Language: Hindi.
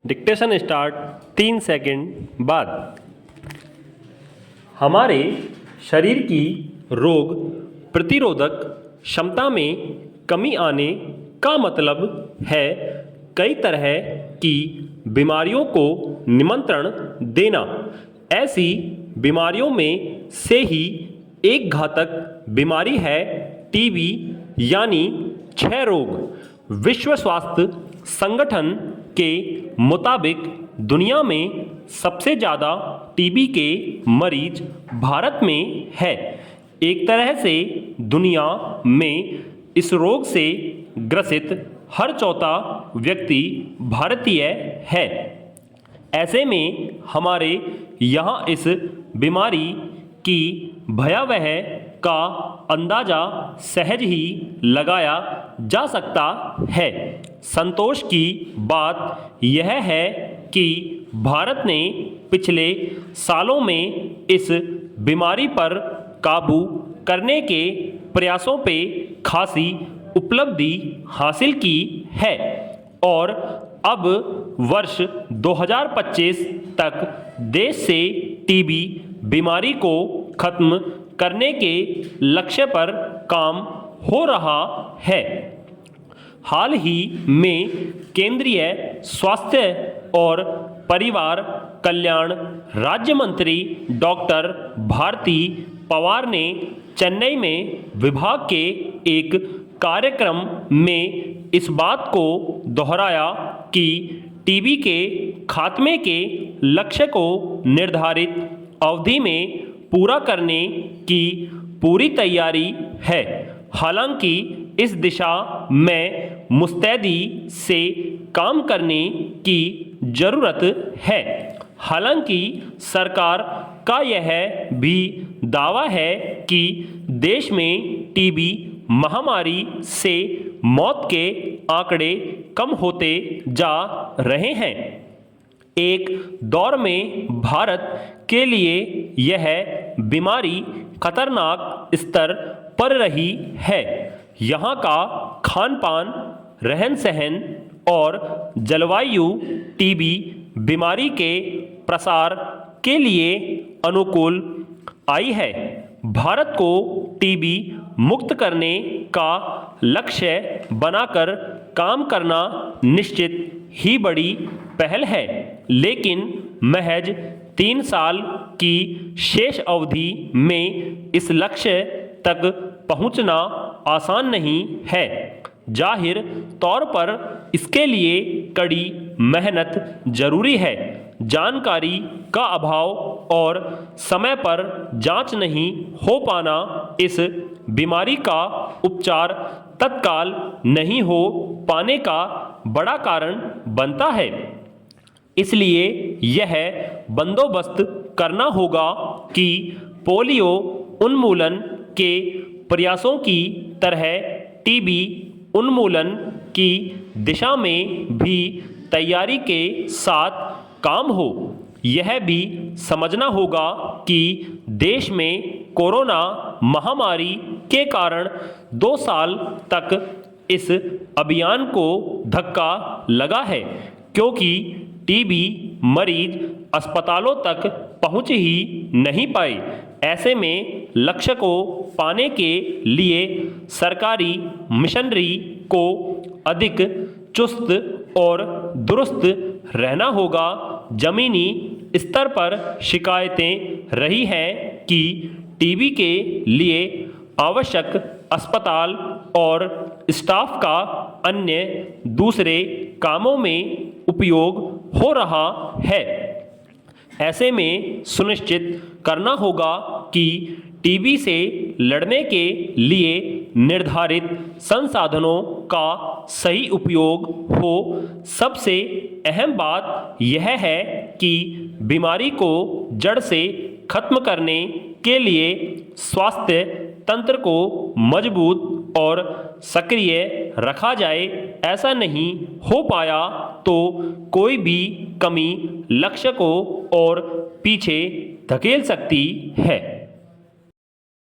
डिक्टेशन स्टार्ट 3 सेकंड बाद। हमारे शरीर की रोग प्रतिरोधक क्षमता में कमी आने का मतलब है कई तरह की बीमारियों को निमंत्रण देना। ऐसी बीमारियों में से ही एक घातक बीमारी है टीबी यानी क्षय रोग। विश्व स्वास्थ्य संगठन के मुताबिक दुनिया में सबसे ज़्यादा टीबी के मरीज भारत में है। एक तरह से दुनिया में इस रोग से ग्रसित हर चौथा व्यक्ति भारतीय है। ऐसे में हमारे यहाँ इस बीमारी की भयावह का अंदाज़ा सहज ही लगाया जा सकता है। संतोष की बात यह है कि भारत ने पिछले सालों में इस बीमारी पर काबू करने के प्रयासों पे खासी उपलब्धि हासिल की है और अब वर्ष 2025 तक देश से टीबी बीमारी को खत्म करने के लक्ष्य पर काम हो रहा है। हाल ही में केंद्रीय स्वास्थ्य और परिवार कल्याण राज्य मंत्री डॉक्टर भारती पवार ने चेन्नई में विभाग के एक कार्यक्रम में इस बात को दोहराया कि टीबी के खात्मे के लक्ष्य को निर्धारित अवधि में पूरा करने की पूरी तैयारी है। हालांकि इस दिशा में मुस्तैदी से काम करने की ज़रूरत है। हालांकि सरकार का यह भी दावा है कि देश में टीबी महामारी से मौत के आंकड़े कम होते जा रहे हैं। एक दौर में भारत के लिए यह बीमारी खतरनाक स्तर पर रही है। यहाँ का खान पान, रहन सहन और जलवायु टीबी बीमारी के प्रसार के लिए अनुकूल आई है। भारत को टीबी मुक्त करने का लक्ष्य बनाकर काम करना निश्चित ही बड़ी पहल है, लेकिन महज 3 साल की शेष अवधि में इस लक्ष्य तक पहुंचना आसान नहीं है। जाहिर तौर पर इसके लिए कड़ी मेहनत जरूरी है। जानकारी का अभाव और समय पर जांच नहीं हो पाना इस बीमारी का उपचार तत्काल नहीं हो पाने का बड़ा कारण बनता है। इसलिए यह बंदोबस्त करना होगा कि पोलियो उन्मूलन के प्रयासों की तरह टीबी उन्मूलन की दिशा में भी तैयारी के साथ काम हो। यह भी समझना होगा कि देश में कोरोना महामारी के कारण 2 साल तक इस अभियान को धक्का लगा है, क्योंकि टीबी मरीज अस्पतालों तक पहुंच ही नहीं पाए। ऐसे में लक्ष्य को पाने के लिए सरकारी मिशनरी को अधिक चुस्त और दुरुस्त रहना होगा। जमीनी स्तर पर शिकायतें रही हैं कि टीबी के लिए आवश्यक अस्पताल और स्टाफ का अन्य दूसरे कामों में उपयोग हो रहा है। ऐसे में सुनिश्चित करना होगा कि टीबी से लड़ने के लिए निर्धारित संसाधनों का सही उपयोग हो। सबसे अहम बात यह है कि बीमारी को जड़ से खत्म करने के लिए स्वास्थ्य तंत्र को मजबूत और सक्रिय रखा जाए। ऐसा नहीं हो पाया तो कोई भी कमी लक्ष्य को और पीछे धकेल सकती है।